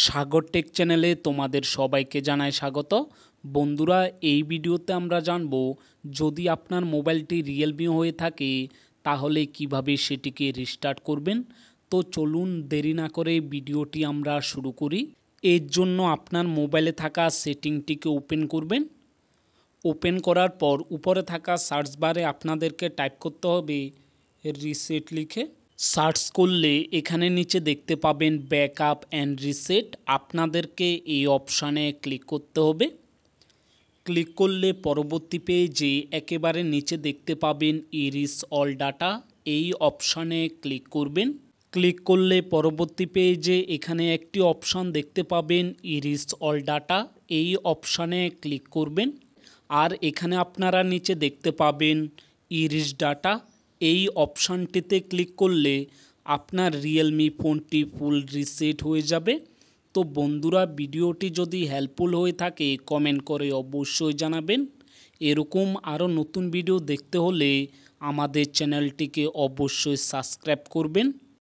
সাগর take চ্যানেলে তোমাদের সবাইকে জানাই স্বাগত। বন্ধুরা, এই ভিডিওতে আমরা জানব যদি আপনার মোবাইলটি রিয়েলমি হয়ে থাকে তাহলে কিভাবে সেটিকে রিস্টার্ট করবেন। তো চলুন দেরি না করে ভিডিওটি আমরা শুরু করি। এর জন্য আপনার মোবাইলে থাকা সেটিংটিকে ওপেন করবেন। ওপেন করার পর উপরে থাকা সার্চ বারে আপনাদেরকে টাইপ করতে হবে রিসেট লিখে। সার্চ করলে এখানে নিচে দেখতে পাবেন ব্যাকআপ অ্যান্ড রিসেট। আপনাদেরকে এই অপশানে ক্লিক করতে হবে। ক্লিক করলে পরবর্তী পেজে একেবারে নিচে দেখতে পাবেন ইরিস অল ডাটা, এই অপশানে ক্লিক করবেন। ক্লিক করলে পরবর্তী পেজে এখানে একটি অপশান দেখতে পাবেন ইরিস অল ডাটা, এই অপশানে ক্লিক করবেন। আর এখানে আপনারা নিচে দেখতে পাবেন ইরিস ডাটা, এই অপশানটিতে ক্লিক করলে আপনার রিয়েলমি ফোনটি ফুল রিসেট হয়ে যাবে। তো বন্ধুরা, ভিডিওটি যদি হেল্পফুল হয়ে থাকে কমেন্ট করে অবশ্যই জানাবেন। এরকম আরও নতুন ভিডিও দেখতে হলে আমাদের চ্যানেলটিকে অবশ্যই সাবস্ক্রাইব করবেন।